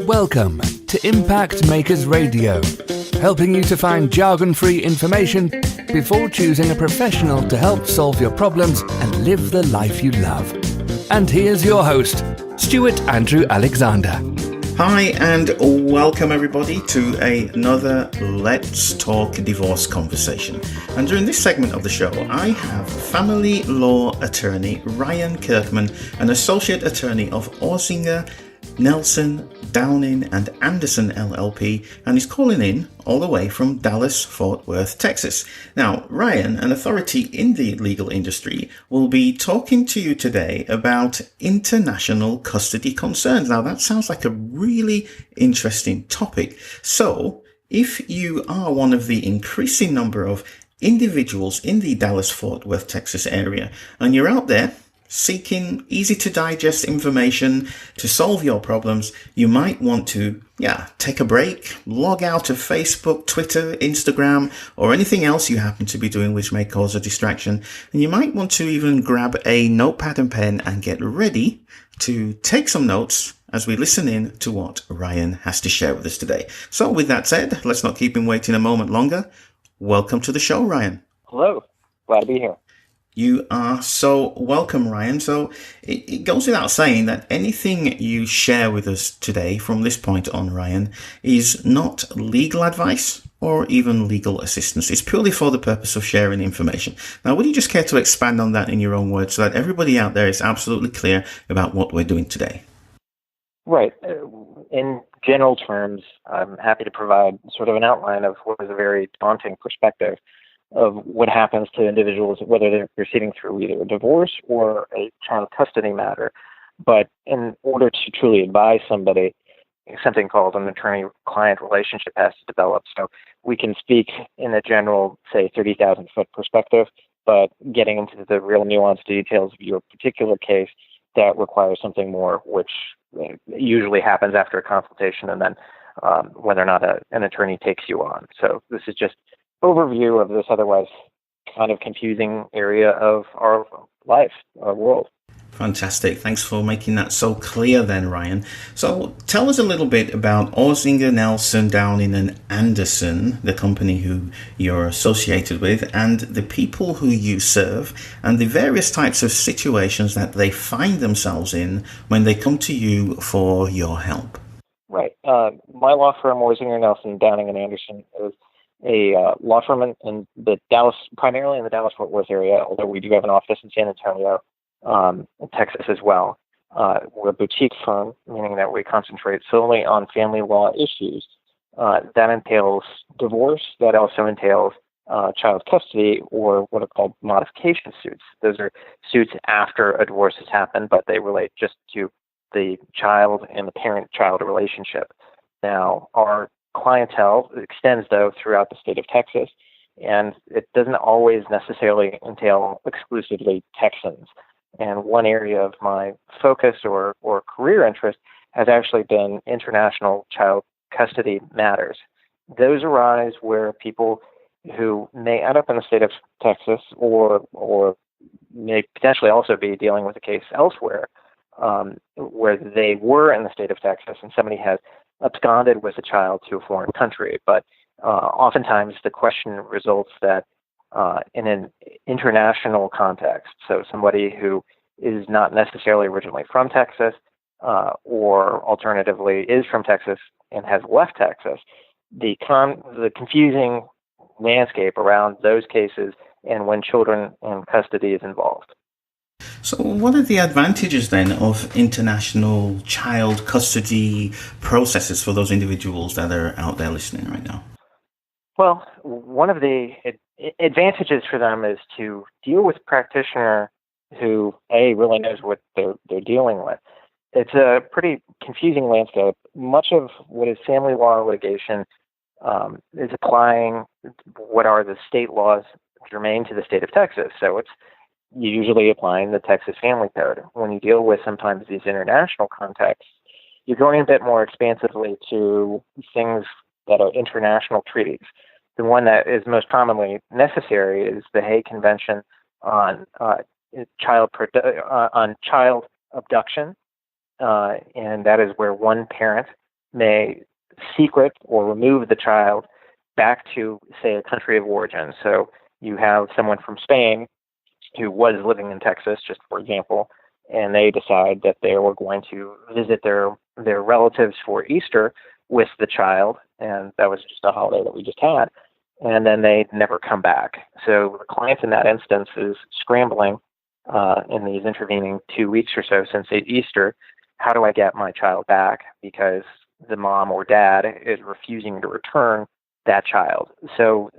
Welcome to Impact Makers Radio, helping you to find jargon-free information before choosing a professional to help solve your problems and live the life you love. And here's your host, Stewart Andrew Alexander. Hi and welcome everybody to another Let's Talk Divorce conversation. And during this segment of the show, I have family law attorney Ryan Kirkham, an associate attorney of Orsinger, Nelson, Downing and Anderson L.L.P, and he's calling in all the way from Dallas-Fort Worth, Texas. Now, Ryan, an authority in the legal industry, will be talking to you today about international custody concerns. Now, that sounds like a really interesting topic. So, if you are one of the increasing number of individuals in the Dallas-Fort Worth, Texas area, and you're out there seeking easy to digest information to solve your problems, you might want to, take a break, log out of Facebook, Twitter, Instagram, or anything else you happen to be doing which may cause a distraction. And you might want to even grab a notepad and pen and get ready to take some notes as we listen in to what Ryan has to share with us today. So with that said, let's not keep him waiting a moment longer. Welcome to the show, Ryan. Hello. Glad to be here. You are so welcome, Ryan. So it goes without saying that anything you share with us today from this point on, Ryan, is not legal advice or even legal assistance. It's purely for the purpose of sharing information. Now, would you just care to expand on that in your own words so that everybody out there is absolutely clear about what we're doing today? Right. In general terms, I'm happy to provide sort of an outline of what is a very daunting perspective of what happens to individuals, whether they're proceeding through either a divorce or a child custody matter. But in order to truly advise somebody, something called an attorney-client relationship has to develop. So we can speak in a general, say, 30,000-foot perspective, but getting into the real nuanced details of your particular case, that requires something more, which usually happens after a consultation and then whether or not an attorney takes you on. So this is just overview of this otherwise kind of confusing area of our life, our world. Fantastic. Thanks for making that so clear then, Ryan. So tell us a little bit about Orsinger, Nelson, Downing and Anderson, the company who you're associated with, and the people who you serve, and the various types of situations that they find themselves in when they come to you for your help. Right. My law firm, Orsinger, Nelson, Downing and Anderson, is a law firm in the Dallas, primarily in the Dallas-Fort Worth area, although we do have an office in San Antonio, Texas as well. We're a boutique firm, meaning that we concentrate solely on family law issues. That entails divorce. That also entails child custody, or what are called modification suits. Those are suits after a divorce has happened, but they relate just to the child and the parent-child relationship. Now, our clientele extends, though, throughout the state of Texas, and it doesn't always necessarily entail exclusively Texans. And one area of my focus or career interest has actually been international child custody matters. Those arise where people who may end up in the state of Texas or may potentially also be dealing with a case elsewhere, where they were in the state of Texas and somebody has absconded with a child to a foreign country. But oftentimes the question results that in an international context, so somebody who is not necessarily originally from Texas, or alternatively is from Texas and has left Texas, the confusing landscape around those cases and when children in custody is involved. So what are the advantages then of international child custody processes for those individuals that are out there listening right now? Well, one of the advantages for them is to deal with a practitioner who, A, really knows what they're dealing with. It's a pretty confusing landscape. Much of what is family law litigation is applying what are the state laws germane to the state of Texas. So it's usually applying the Texas Family Code. When you deal with sometimes these international contexts, you're going a bit more expansively to things that are international treaties. The one that is most commonly necessary is the Hague Convention on child abduction, and that is where one parent may secret or remove the child back to, say, a country of origin. So you have someone from Spain who was living in Texas, just for example, and they decide that they were going to visit their relatives for Easter with the child, and that was just a holiday that we just had, and then they never come back. So the client in that instance is scrambling in these intervening 2 weeks or so since Easter. How do I get my child back? Because the mom or dad is refusing to return that child. So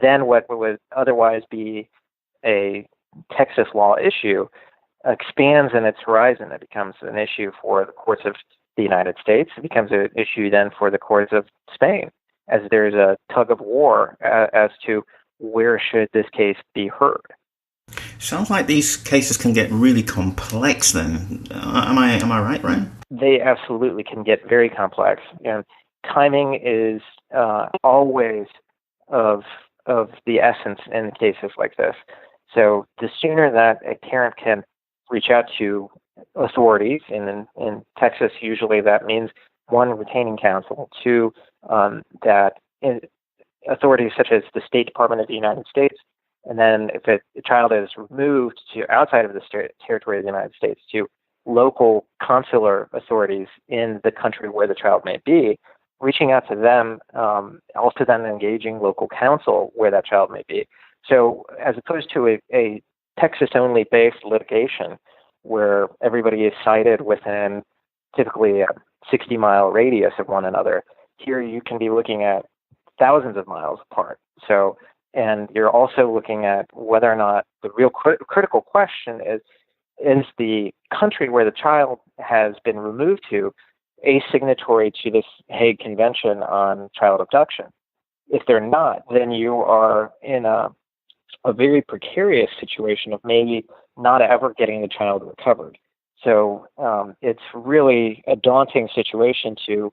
then what would otherwise be a Texas law issue expands in its horizon. It becomes an issue for the courts of the United States. It becomes an issue then for the courts of Spain, as there's a tug of war as to where should this case be heard. Sounds like these cases can get really complex then. Am I right, Ryan? They absolutely can get very complex. And timing is always of the essence in cases like this. So the sooner that a parent can reach out to authorities, and in Texas usually that means one, retaining counsel, two, that authorities such as the State Department of the United States, and then if a child is removed to outside of the territory of the United States, to local consular authorities in the country where the child may be, reaching out to them, also then engaging local counsel where that child may be. So as opposed to a Texas-only based litigation where everybody is cited within typically a 60-mile radius of one another, here you can be looking at thousands of miles apart. So, and you're also looking at whether or not the real critical question is the country where the child has been removed to a signatory to this Hague Convention on Child Abduction. If they're not, then you are in a very precarious situation of maybe not ever getting the child recovered. So it's really a daunting situation to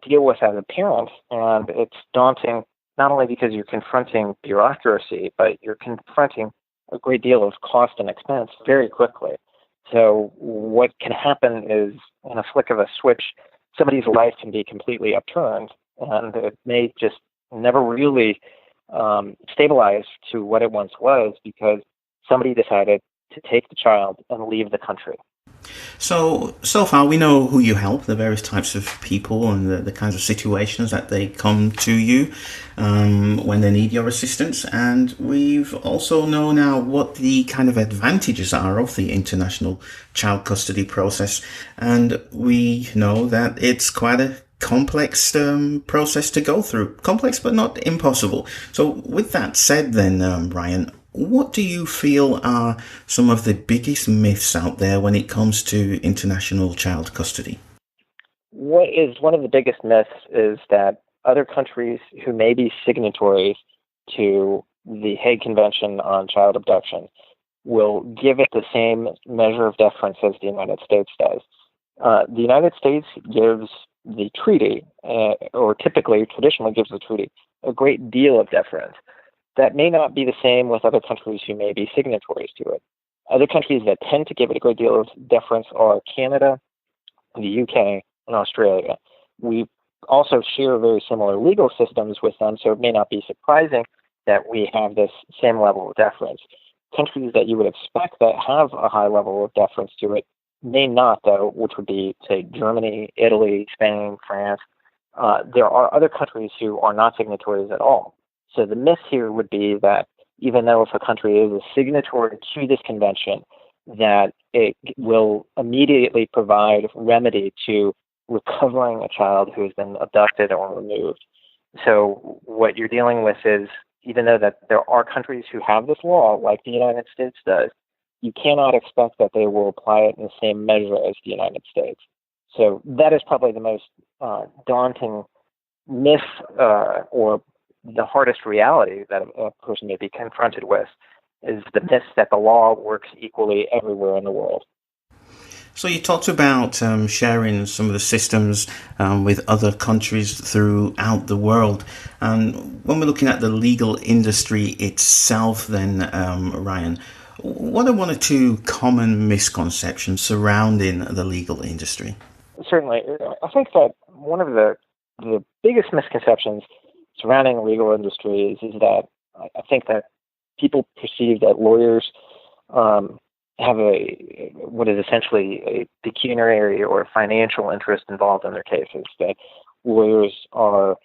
deal with as a parent, and it's daunting not only because you're confronting bureaucracy, but you're confronting a great deal of cost and expense very quickly. So what can happen is, in a flick of a switch, somebody's life can be completely upturned, and it may just never really stabilize to what it once was because somebody decided to take the child and leave the country. So far we know who you help, the various types of people and the kinds of situations that they come to you when they need your assistance. And we've also know now what the kind of advantages are of the international child custody process. And we know that it's quite a complex process to go through. Complex, but not impossible. So with that said then, Ryan, what do you feel are some of the biggest myths out there when it comes to international child custody? What is one of the biggest myths is that other countries who may be signatories to the Hague Convention on Child Abduction will give it the same measure of deference as the United States does. The United States gives the treaty, or traditionally gives the treaty, a great deal of deference. That may not be the same with other countries who may be signatories to it. Other countries that tend to give it a great deal of deference are Canada, the UK, and Australia. We also share very similar legal systems with them, so it may not be surprising that we have this same level of deference. Countries that you would expect that have a high level of deference to it may not, though, which would be, say, Germany, Italy, Spain, France. There are other countries who are not signatories at all. So the myth here would be that even though if a country is a signatory to this convention, that it will immediately provide remedy to recovering a child who has been abducted or removed. So what you're dealing with is, even though that there are countries who have this law, like the United States does, you cannot expect that they will apply it in the same measure as the United States. So that is probably the most daunting myth or the hardest reality that a person may be confronted with, is the myth that the law works equally everywhere in the world. So you talked about sharing some of the systems with other countries throughout the world. And when we're looking at the legal industry itself then, Ryan, what are one or two common misconceptions surrounding the legal industry? Certainly. I think that one of the biggest misconceptions surrounding the legal industry is that I think that people perceive that lawyers have what is essentially a pecuniary or financial interest involved in their cases, that lawyers are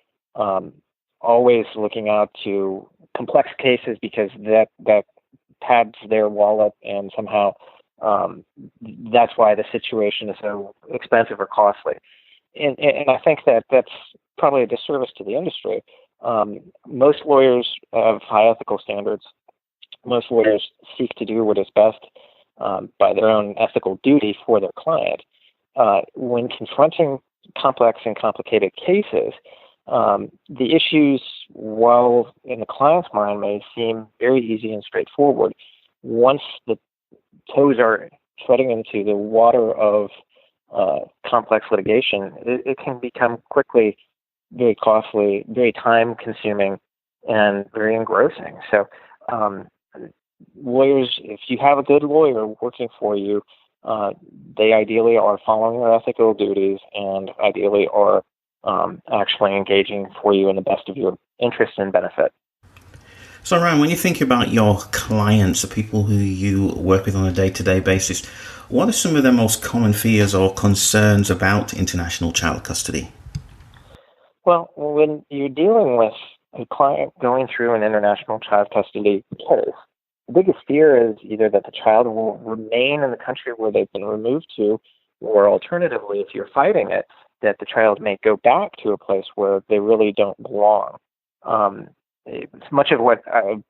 always looking out to complex cases because that pads their wallet, and somehow that's why the situation is so expensive or costly. And I think that that's probably a disservice to the industry. Most lawyers have high ethical standards. Most lawyers seek to do what is best by their own ethical duty for their client. When confronting complex and complicated cases, the issues, while in the client's mind may seem very easy and straightforward, once the toes are treading into the water of complex litigation, it can become quickly very costly, very time-consuming, and very engrossing. So lawyers, if you have a good lawyer working for you, they ideally are following their ethical duties and ideally are actually engaging for you in the best of your interest and benefit. So, Ryan, when you think about your clients, the people who you work with on a day-to-day basis, what are some of their most common fears or concerns about international child custody? Well, when you're dealing with a client going through an international child custody case, the biggest fear is either that the child will remain in the country where they've been removed to, or alternatively, if you're fighting it, that the child may go back to a place where they really don't belong. It's much of what I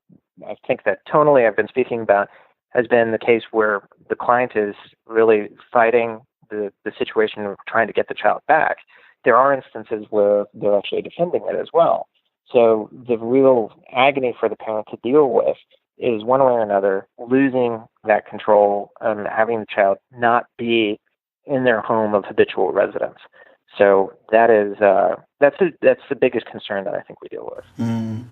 think that tonally I've been speaking about has been the case where the client is really fighting the situation of trying to get the child back. There are instances where they're actually defending it as well. So the real agony for the parent to deal with is one way or another losing that control and having the child not be in their home of habitual residence. So that is that's the biggest concern that I think we deal with. Mm.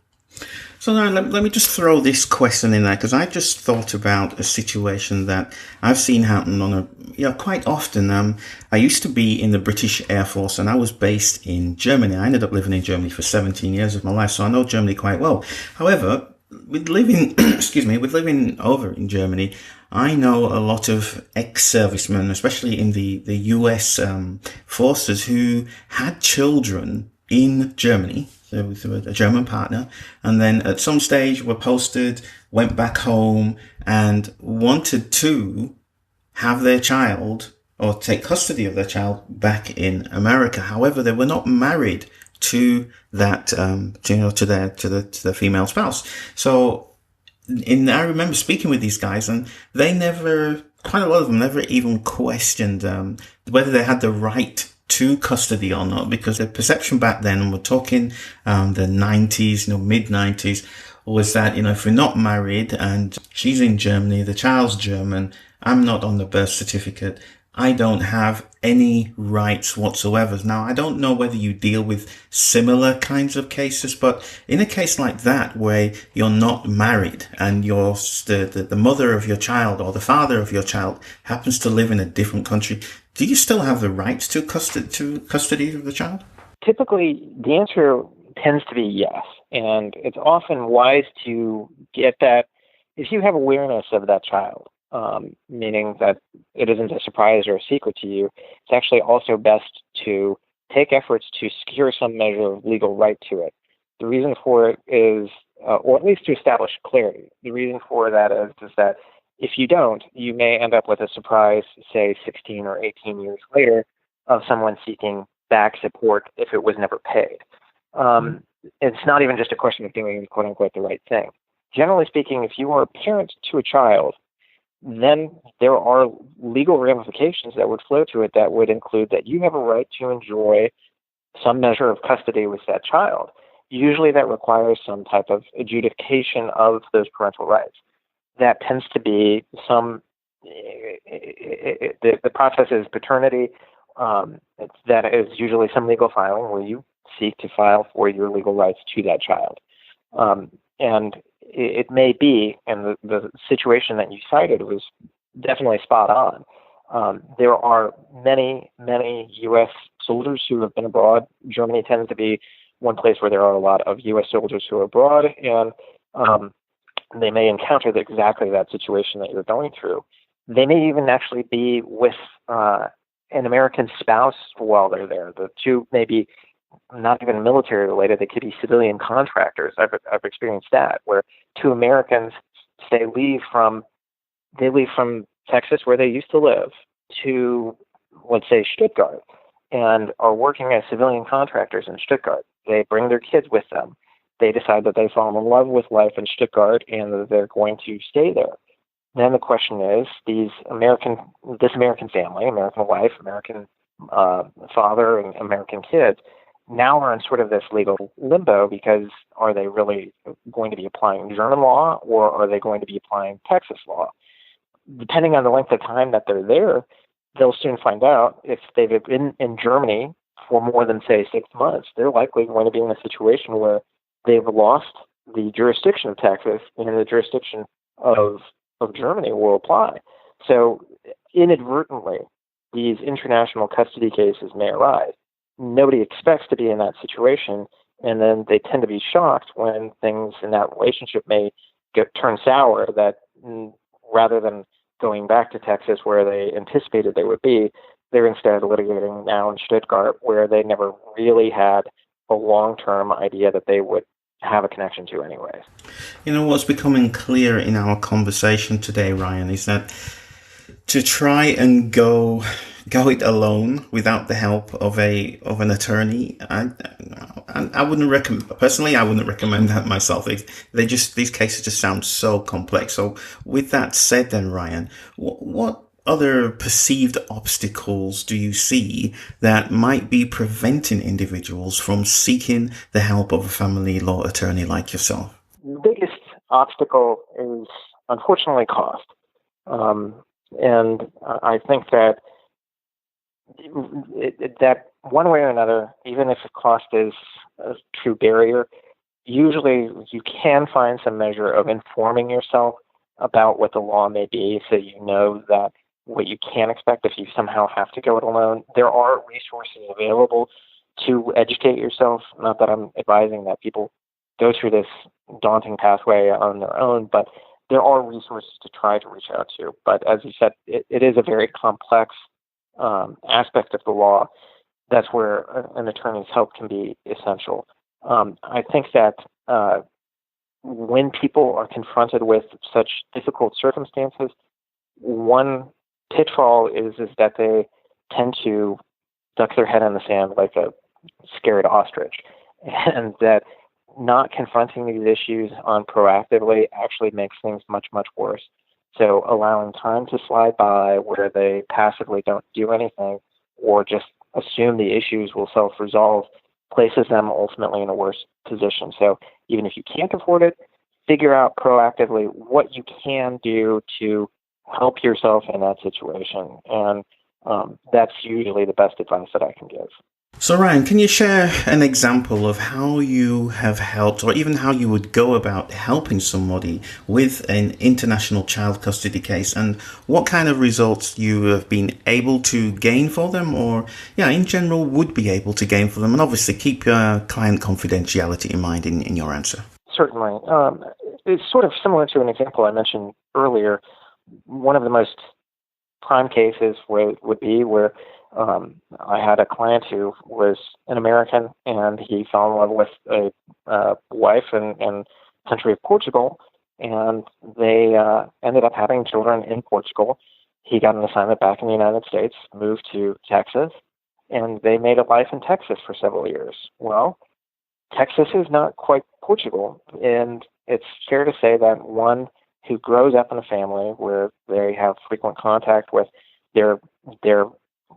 So now let me just throw this question in there, because I just thought about a situation that I've seen happen quite often. I used to be in the British Air Force, and I was based in Germany. I ended up living in Germany for 17 years of my life, so I know Germany quite well. However, with living over in Germany, I know a lot of ex-servicemen, especially in the US forces, who had children in Germany. There was a German partner, and then at some stage were posted, went back home, and wanted to have their child or take custody of their child back in America. However, they were not married to that, to their female spouse. So, I remember speaking with these guys, and quite a lot of them never even questioned whether they had the right to custody or not, because the perception back then, and we're talking the 90s, mid-90s, was that, if we're not married and she's in Germany, the child's German, I'm not on the birth certificate, I don't have any rights whatsoever. Now, I don't know whether you deal with similar kinds of cases, but in a case like that where you're not married and you're the mother of your child or the father of your child happens to live in a different country, do you still have the rights to custody of the child? Typically, the answer tends to be yes. And it's often wise to get that if you have awareness of that child, meaning that it isn't a surprise or a secret to you, it's actually also best to take efforts to secure some measure of legal right to it. The reason for it is, or at least to establish clarity, the reason for that is that if you don't, you may end up with a surprise, say 16 or 18 years later, of someone seeking back support if it was never paid. It's not even just a question of doing, quote unquote, the right thing. Generally speaking, if you are a parent to a child, then there are legal ramifications that would flow to it that would include that you have a right to enjoy some measure of custody with that child. Usually that requires some type of adjudication of those parental rights. That tends to be the process is paternity. That is usually some legal filing where you seek to file for your legal rights to that child. And it may be, and the situation that you cited was definitely spot on. There are many, many U.S. soldiers who have been abroad. Germany tends to be one place where there are a lot of U.S. soldiers who are abroad, and they may encounter exactly that situation that you're going through. They may even actually be with an American spouse while they're there. The two may be not even military related. They could be civilian contractors. I've experienced that, where two Americans leave from Texas, where they used to live, to, let's say, Stuttgart, and are working as civilian contractors in Stuttgart. They bring their kids with them. They decide that they fall in love with life in Stuttgart and that they're going to stay there. Then the question is, this American family, American wife, American father, and American kids, now are in sort of this legal limbo, because are they really going to be applying German law, or are they going to be applying Texas law? Depending on the length of time that they're there, they'll soon find out. If they've been in Germany for more than, say, 6 months, they're likely going to be in a situation where they've lost the jurisdiction of Texas, and the jurisdiction of Germany will apply. So inadvertently, these international custody cases may arise. Nobody expects to be in that situation, and then they tend to be shocked when things in that relationship may turn sour, that rather than going back to Texas where they anticipated they would be, they're instead litigating now in Stuttgart, where they never really had a long-term idea that they would have a connection to anyways. You know, what's becoming clear in our conversation today, Ryan, is that to try and go it alone without the help of an attorney, I wouldn't recommend. Personally, I wouldn't recommend that myself. These cases just sound so complex. So, with that said, then, Ryan, what other perceived obstacles do you see that might be preventing individuals from seeking the help of a family law attorney like yourself? The biggest obstacle is, unfortunately, cost. And I think that that one way or another, even if the cost is a true barrier, usually you can find some measure of informing yourself about what the law may be, so you know that what you can expect if you somehow have to go it alone. There are resources available to educate yourself. Not that I'm advising that people go through this daunting pathway on their own, but there are resources to try to reach out to. But as you said, it is a very complex aspect of the law. That's where an attorney's help can be essential. I think that when people are confronted with such difficult circumstances, one pitfall is that they tend to duck their head in the sand like a scared ostrich, and that not confronting these issues proactively actually makes things much, much worse. So allowing time to slide by where they passively don't do anything or just assume the issues will self-resolve places them ultimately in a worse position. So even if you can't afford it, figure out proactively what you can do to help yourself in that situation. And that's usually the best advice that I can give. So Ryan, can you share an example of how you have helped, or even how you would go about helping somebody with an international child custody case, and what kind of results you have been able to gain for them, or in general would be able to gain for them? And obviously keep your client confidentiality in mind in your answer. Certainly. It's sort of similar to an example I mentioned earlier. One of the most prime cases would be where I had a client who was an American, and he fell in love with a wife in country of Portugal, and they ended up having children in Portugal. He got an assignment back in the United States, moved to Texas, and they made a life in Texas for several years. Well, Texas is not quite Portugal, and it's fair to say that one who grows up in a family where they have frequent contact with their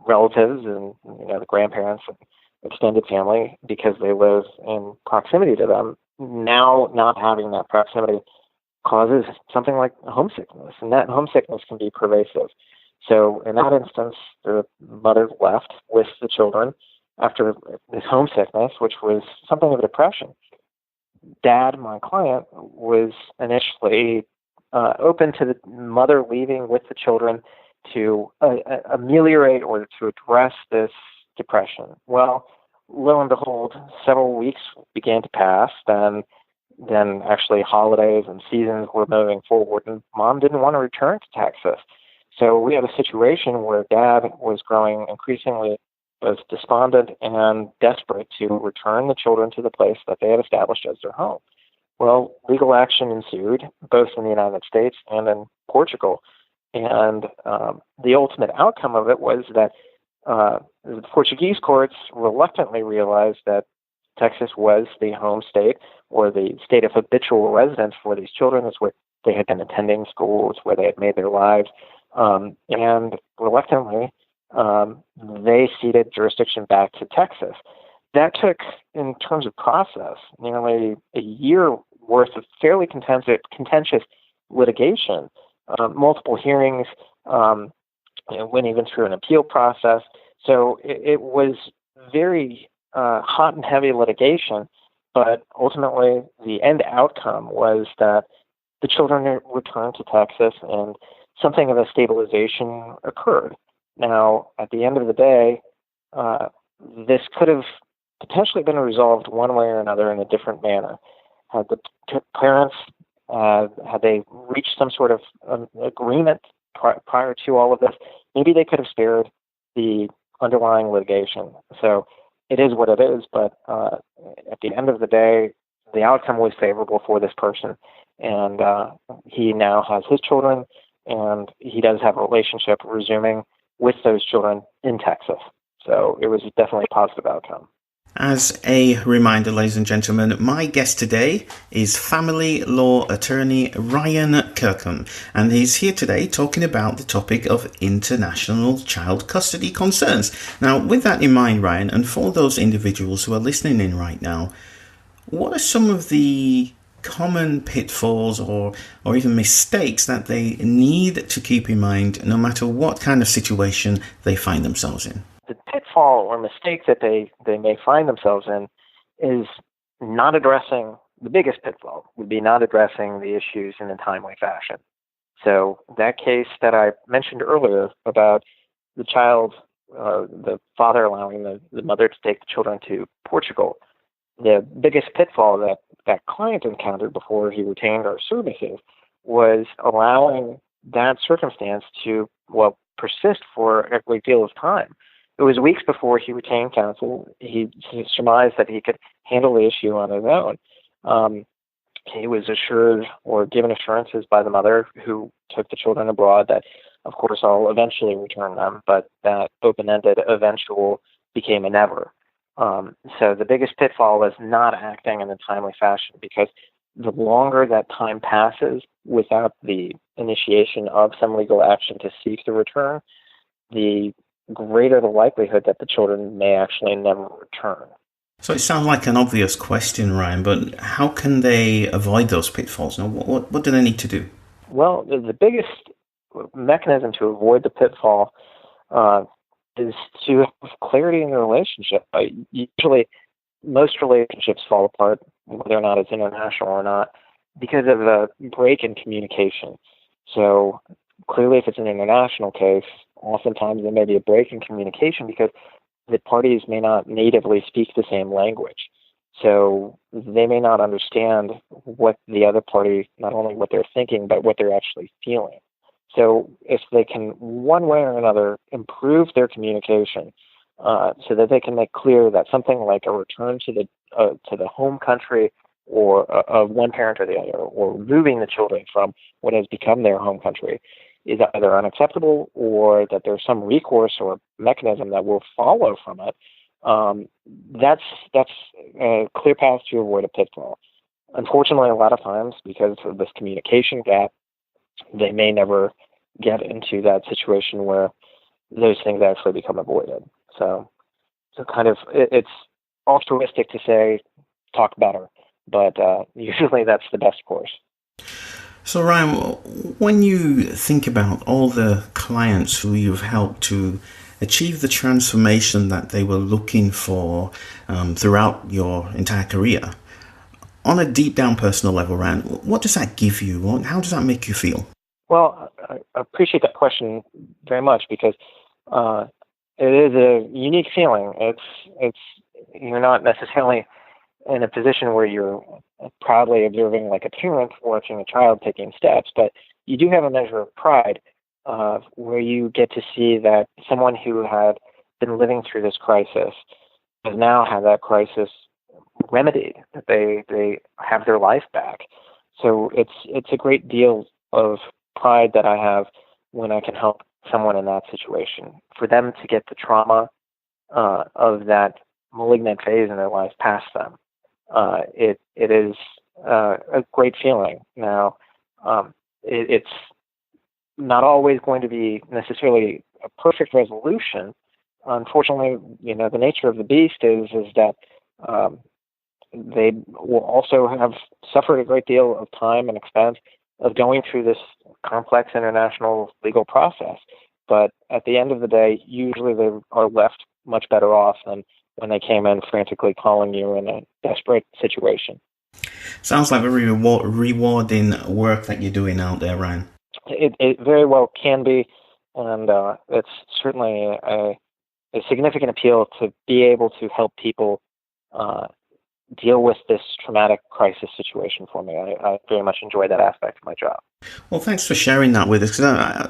relatives and the grandparents and extended family because they live in proximity to them, now not having that proximity causes something like homesickness, and that homesickness can be pervasive. So in that instance, the mother left with the children after this homesickness, which was something of a depression. Dad, my client, was initially open to the mother leaving with the children to ameliorate or to address this depression? Well, lo and behold, several weeks began to pass, then actually holidays and seasons were moving forward, and Mom didn't want to return to Texas. So we had a situation where Dad was growing increasingly both despondent and desperate to return the children to the place that they had established as their home. Well, legal action ensued, both in the United States and in Portugal. And the ultimate outcome of it was that the Portuguese courts reluctantly realized that Texas was the home state or the state of habitual residence for these children. It's where they had been attending schools, where they had made their lives. And reluctantly, they ceded jurisdiction back to Texas. That took, in terms of process, nearly a year worth of fairly contentious litigation, multiple hearings, went even through an appeal process. So it was very hot and heavy litigation, but ultimately the end outcome was that the children returned to Texas and something of a stabilization occurred. Now, at the end of the day, this could have potentially been resolved one way or another in a different manner. Had the parents, had they reached some sort of agreement prior to all of this, maybe they could have spared the underlying litigation. So it is what it is, but at the end of the day, the outcome was favorable for this person, and he now has his children, and he does have a relationship resuming with those children in Texas. So it was definitely a positive outcome. As a reminder, ladies and gentlemen, my guest today is family law attorney Ryan Kirkham, and he's here today talking about the topic of international child custody concerns. Now, with that in mind, Ryan, and for those individuals who are listening in right now, what are some of the common pitfalls or even mistakes that they need to keep in mind no matter what kind of situation they find themselves in? The pitfall or mistake that they may find themselves in is not addressing, the biggest pitfall would be not addressing the issues in a timely fashion. So that case that I mentioned earlier about the child, the father allowing the mother to take the children to Portugal, the biggest pitfall that client encountered before he retained our services was allowing that circumstance to, persist for a great deal of time. It was weeks before he retained counsel. He surmised that he could handle the issue on his own. He was assured or given assurances by the mother who took the children abroad that, of course, I'll eventually return them, but that open-ended eventual became a never. So the biggest pitfall is not acting in a timely fashion, because the longer that time passes without the initiation of some legal action to seek the return, the greater the likelihood that the children may actually never return. So it sounds like an obvious question, Ryan, but how can they avoid those pitfalls? Now, what do they need to do? Well, the biggest mechanism to avoid the pitfall is to have clarity in the relationship. Usually, most relationships fall apart, whether or not it's international or not, because of a break in communication. So clearly, if it's an international case, oftentimes there may be a break in communication because the parties may not natively speak the same language. So they may not understand what the other party, not only what they're thinking, but what they're actually feeling. So if they can, one way or another, improve their communication so that they can make clear that something like a return to the home country or of one parent or the other, or moving the children from what has become their home country, is either unacceptable or that there's some recourse or mechanism that will follow from it, that's a clear path to avoid a pitfall. Unfortunately, a lot of times, because of this communication gap, they may never get into that situation where those things actually become avoided. So kind of, it's altruistic to say, talk better, but usually that's the best course. So Ryan, when you think about all the clients who you've helped to achieve the transformation that they were looking for throughout your entire career, on a deep down personal level, Ryan, what does that give you? How does that make you feel? Well, I appreciate that question very much because it is a unique feeling. It's you're not necessarily in a position where you're proudly observing like a parent watching a child taking steps, but you do have a measure of pride where you get to see that someone who had been living through this crisis has now had that crisis remedied. That they have their life back. So it's a great deal of pride that I have when I can help someone in that situation. For them to get the trauma of that malignant phase in their life past them, it is a great feeling. Now, it's not always going to be necessarily a perfect resolution. Unfortunately, the nature of the beast is that they will also have suffered a great deal of time and expense of going through this complex international legal process. But at the end of the day, usually they are left much better off than when they came in frantically calling you in a desperate situation. Sounds like very rewarding work that you're doing out there, Ryan. It very well can be, and it's certainly a significant appeal to be able to help people deal with this traumatic crisis situation for me. I very much enjoy that aspect of my job. Well, thanks for sharing that with us.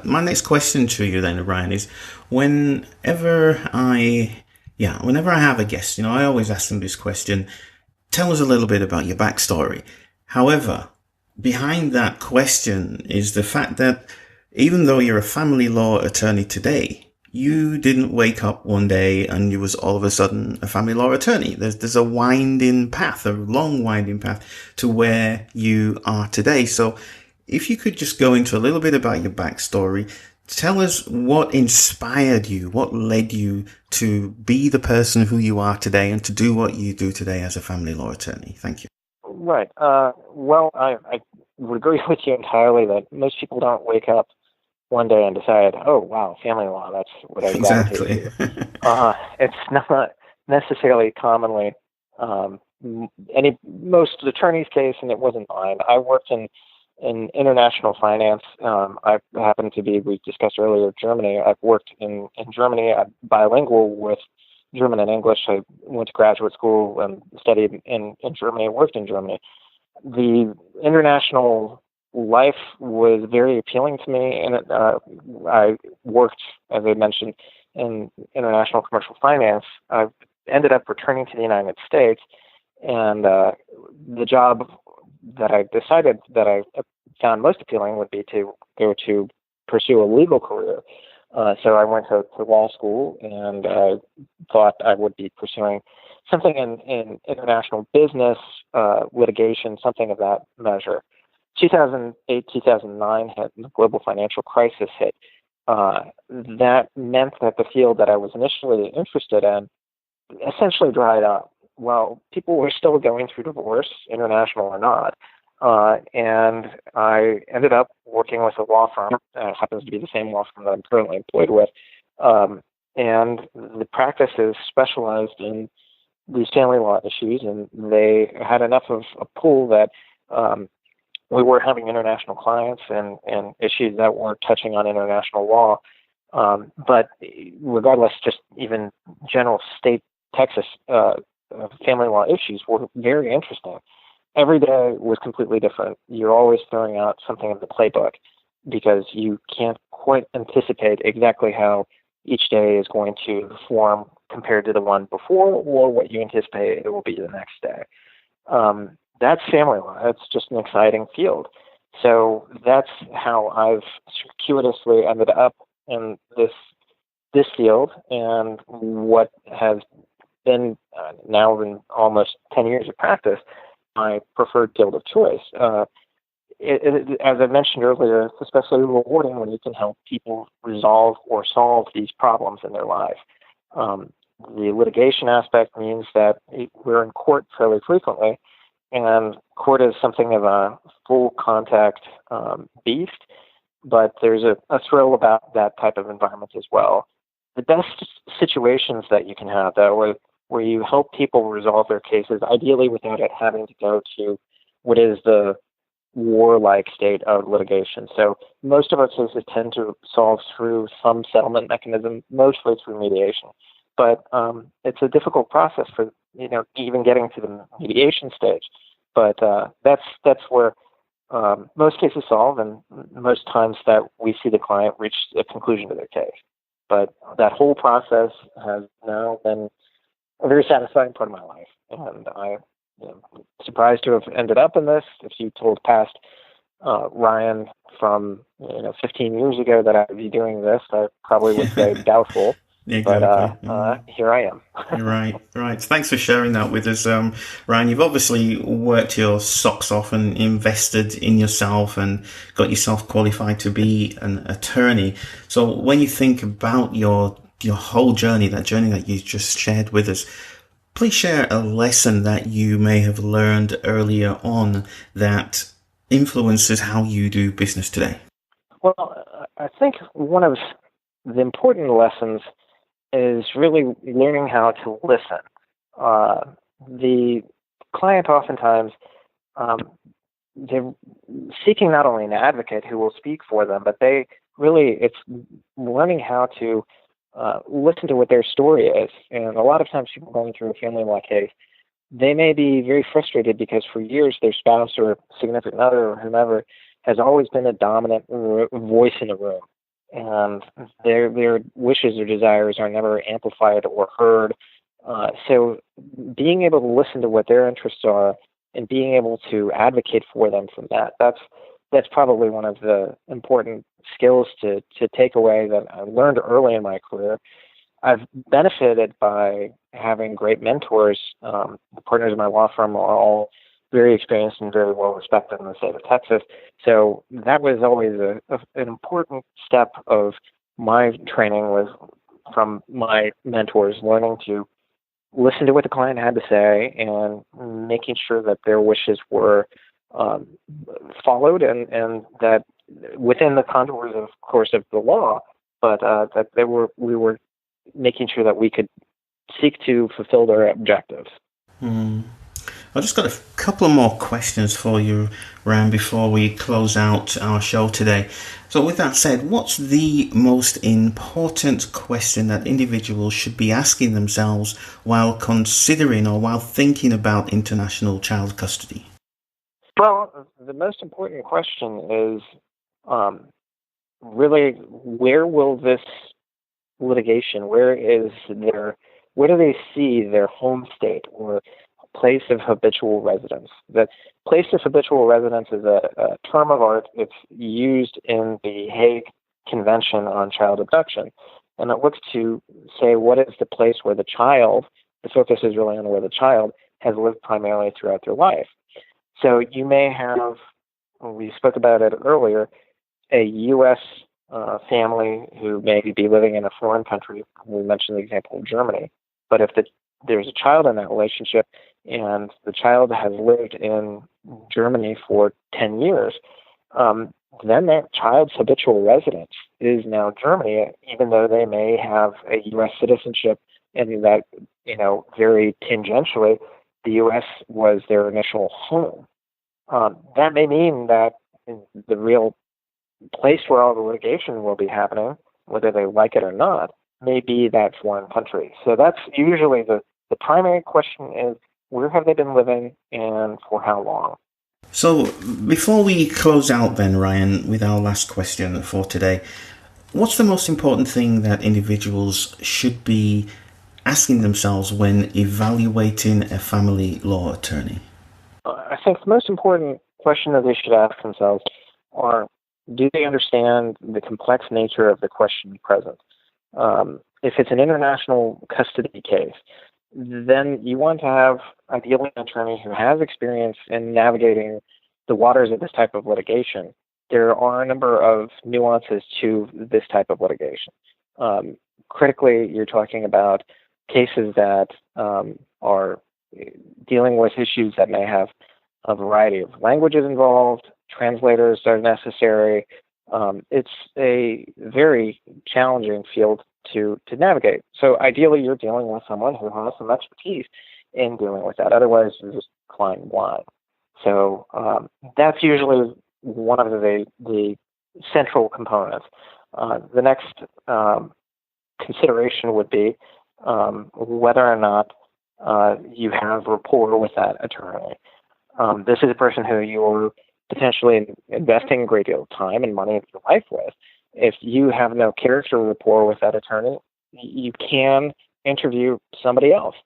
My next question to you then, Ryan, is whenever I have a guest, I always ask them this question: tell us a little bit about your backstory. However, behind that question is the fact that even though you're a family law attorney today, you didn't wake up one day and you was all of a sudden a family law attorney. There's a winding path, a long winding path to where you are today. So if you could just go into a little bit about your backstory, tell us what inspired you, what led you to be the person who you are today and to do what you do today as a family law attorney. Thank you. Right. Well, I would agree with you entirely that most people don't wake up one day and decide, oh, wow, family law, that's what I Exactly. It's not necessarily commonly most attorneys' case, and it wasn't mine. I worked in international finance. I happen to be, we discussed earlier, Germany. I've worked in Germany. I'm bilingual with German and English. I went to graduate school and studied in Germany and worked in Germany. The international life was very appealing to me, and I worked, as I mentioned, in international commercial finance. I ended up returning to the United States, and the job that I decided that I found most appealing would be to go to pursue a legal career. So I went to law school, and I thought I would be pursuing something in international business, litigation, something of that measure. 2008, 2009 hit, and the global financial crisis hit. That meant that the field that I was initially interested in essentially dried up. Well, people were still going through divorce, international or not, and I ended up working with a law firm. It happens to be the same law firm that I'm currently employed with, and the practice is specialized in these family law issues, and they had enough of a pool that we were having international clients and issues that were touching on international law. But regardless, just even general state Texas family law issues were very interesting. Every day was completely different. You're always throwing out something in the playbook because you can't quite anticipate exactly how each day is going to form compared to the one before or what you anticipate it will be the next day. That's family law. It's just an exciting field. So that's how I've circuitously ended up in this field, and what has been now in almost 10 years of practice, my preferred field of choice. As I mentioned earlier, it's especially rewarding when you can help people resolve or solve these problems in their life. The litigation aspect means that we're in court fairly frequently, and court is something of a full contact beast, but there's a thrill about that type of environment as well. The best situations that you can have, though, where you help people resolve their cases, ideally without it having to go to what is the warlike state of litigation. So most of our cases tend to solve through some settlement mechanism, mostly through mediation. But it's a difficult process for even getting to the mediation stage. But that's where most cases solve, and most times that we see the client reach a conclusion to their case. But that whole process has now been a very satisfying part of my life, and I'm surprised to have ended up in this. If you told past Ryan from 15 years ago that I'd be doing this, I probably would say doubtful. Exactly. But here I am. Right. Thanks for sharing that with us, Ryan. You've obviously worked your socks off and invested in yourself and got yourself qualified to be an attorney. So when you think about your whole journey, that journey that you just shared with us, please share a lesson that you may have learned earlier on that influences how you do business today. Well, I think one of the important lessons is really learning how to listen. The client oftentimes, they're seeking not only an advocate who will speak for them, but it's learning how to listen to what their story is. And a lot of times people going through a family law case, they may be very frustrated because for years their spouse or significant other or whomever has always been a dominant voice in the room. And their wishes or desires are never amplified or heard. So being able to listen to what their interests are and being able to advocate for them from that's probably one of the important skills to take away that I learned early in my career. I've benefited by having great mentors. The partners in my law firm are all very experienced and very well respected in the state of Texas. So that was always an important step of my training, was from my mentors, learning to listen to what the client had to say and making sure that their wishes were followed and that within the contours, of course, of the law, but that we were making sure that we could seek to fulfill their objectives. I've just got a couple of more questions for you, Ryan, before we close out our show today. So with that said, what's the most important question that individuals should be asking themselves while considering or while thinking about international child custody? Well, the most important question is really, where will this litigation, where do they see their home state or place of habitual residence? The place of habitual residence is a term of art. It's used in the Hague Convention on Child Abduction, and it looks to say what is the place where the child, the focus is really on where the child has lived primarily throughout their life. So you may have, we spoke about it earlier, a U.S. Family who may be living in a foreign country. We mentioned the example of Germany. But if there's a child in that relationship and the child has lived in Germany for 10 years, then that child's habitual residence is now Germany, even though they may have a U.S. citizenship, and that, very tangentially, the U.S. was their initial home. That may mean that the real place where all the litigation will be happening, whether they like it or not, may be that foreign country. So that's usually the primary question is, where have they been living and for how long? So before we close out then, Ryan, with our last question for today, what's the most important thing that individuals should be asking themselves when evaluating a family law attorney? I think the most important question that they should ask themselves are, do they understand the complex nature of the question present? If it's an international custody case, then you want to have ideally an attorney who has experience in navigating the waters of this type of litigation. There are a number of nuances to this type of litigation. Critically, you're talking about cases that are dealing with issues that may have a variety of languages involved, translators are necessary. It's a very challenging field to navigate. So ideally, you're dealing with someone who has some expertise in dealing with that. Otherwise, you're just flying blind. So that's usually one of the central components. The next consideration would be whether or not you have rapport with that attorney. This is a person who you're potentially investing a great deal of time and money of your life with. If you have no character rapport with that attorney, you can interview somebody else.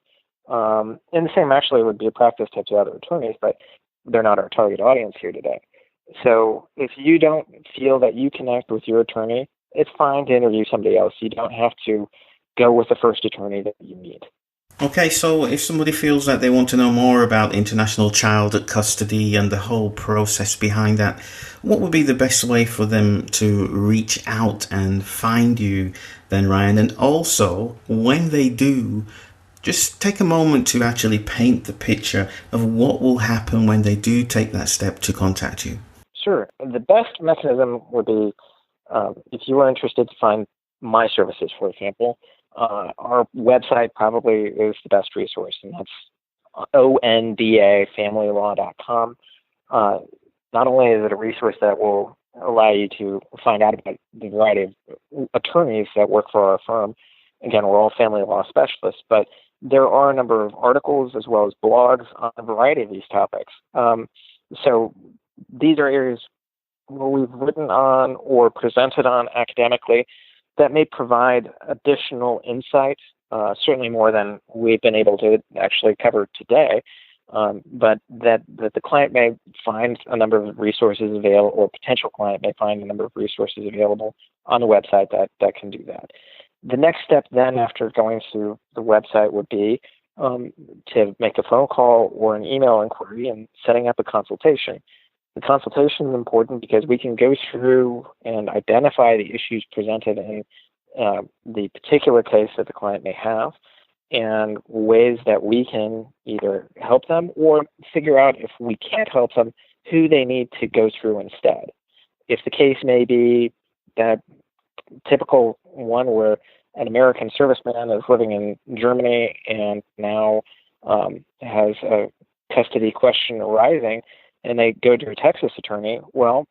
And the same actually would be a practice to other attorneys, but they're not our target audience here today. So if you don't feel that you connect with your attorney, it's fine to interview somebody else. You don't have to go with the first attorney that you meet. Okay, so if somebody feels that they want to know more about international child custody and the whole process behind that, what would be the best way for them to reach out and find you then, Ryan? And also, when they do, just take a moment to actually paint the picture of what will happen when they do take that step to contact you. Sure. The best mechanism would be if you are interested to find my services, for example, our website probably is the best resource, and that's ondafamilylaw.com. Not only is it a resource that will allow you to find out about the variety of attorneys that work for our firm. Again, we're all family law specialists, but there are a number of articles as well as blogs on a variety of these topics. So these are areas where we've written on or presented on academically that may provide additional insight, certainly more than we've been able to actually cover today, but that the client may find a number of resources available, or potential client may find a number of resources available on the website that can do that. The next step then after going to the website would be to make a phone call or an email inquiry and setting up a consultation. The consultation is important because we can go through and identify the issues presented in the particular case that the client may have and ways that we can either help them or figure out, if we can't help them, who they need to go through instead. If the case may be that typical one where an American serviceman is living in Germany and now has a custody question arising, and they go to a Texas attorney, well,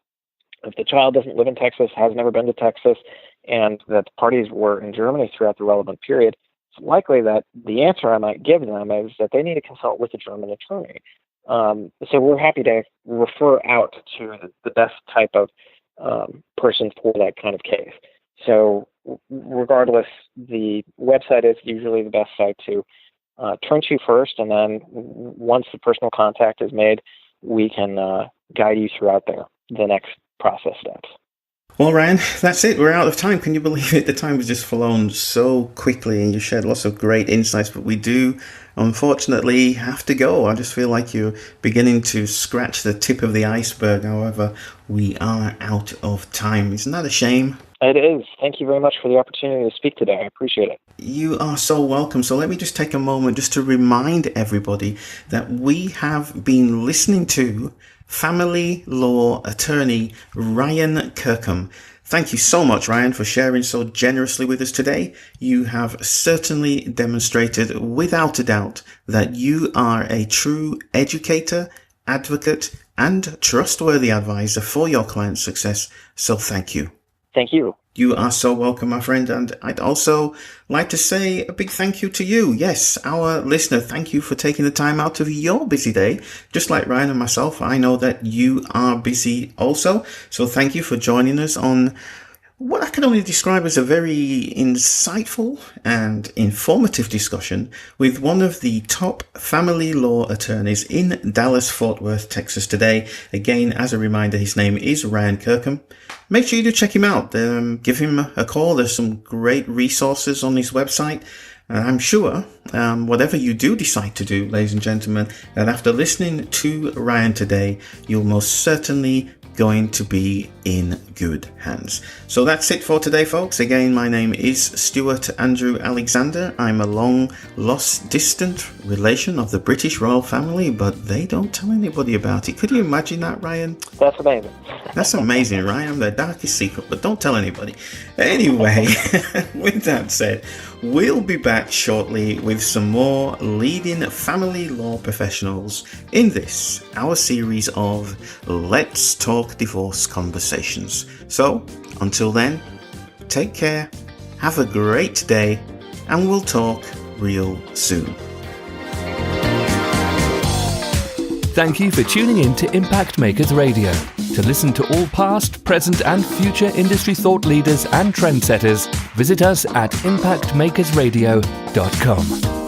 if the child doesn't live in Texas, has never been to Texas, and that the parties were in Germany throughout the relevant period, it's likely that the answer I might give them is that they need to consult with a German attorney. So we're happy to refer out to the best type of person for that kind of case. So regardless, the website is usually the best site to turn to first, and then once the personal contact is made, we can guide you throughout the next process steps. Well, Ryan, that's it. We're out of time. Can you believe it? The time has just flown so quickly, and you shared lots of great insights, but we do, unfortunately, have to go. I just feel like you're beginning to scratch the tip of the iceberg. However, we are out of time. Isn't that a shame? It is. Thank you very much for the opportunity to speak today. I appreciate it. You are so welcome. So let me just take a moment just to remind everybody that we have been listening to family law attorney Ryan Kirkham. Thank you so much, Ryan, for sharing so generously with us today. You have certainly demonstrated without a doubt that you are a true educator, advocate, and trustworthy advisor for your client's success. So thank you. Thank you. You are so welcome, my friend. And I'd also like to say a big thank you to you. Yes, our listener, thank you for taking the time out of your busy day. Just like Ryan and myself, I know that you are busy also. So thank you for joining us on what I can only describe as a very insightful and informative discussion with one of the top family law attorneys in Dallas-Fort Worth, Texas today. Again, as a reminder, his name is Ryan Kirkham. Make sure you do check him out. Give him a call. There's some great resources on his website. I'm sure, whatever you do decide to do, ladies and gentlemen, that after listening to Ryan today, you'll most certainly going to be in good hands. So that's it for today, folks. Again, my name is Stewart Andrew Alexander. I'm a long lost distant relation of the British royal family, but they don't tell anybody about it. Could you imagine that, Ryan? That's amazing. That's amazing, Ryan. The darkest secret, but don't tell anybody. Anyway, with that said, We'll be back shortly with some more leading family law professionals in this, our series of Let's Talk Divorce Conversations. So, until then, take care, have a great day, and we'll talk real soon. Thank you for tuning in to Impact Makers Radio. To listen to all past, present and future industry thought leaders and trendsetters, visit us at impactmakersradio.com.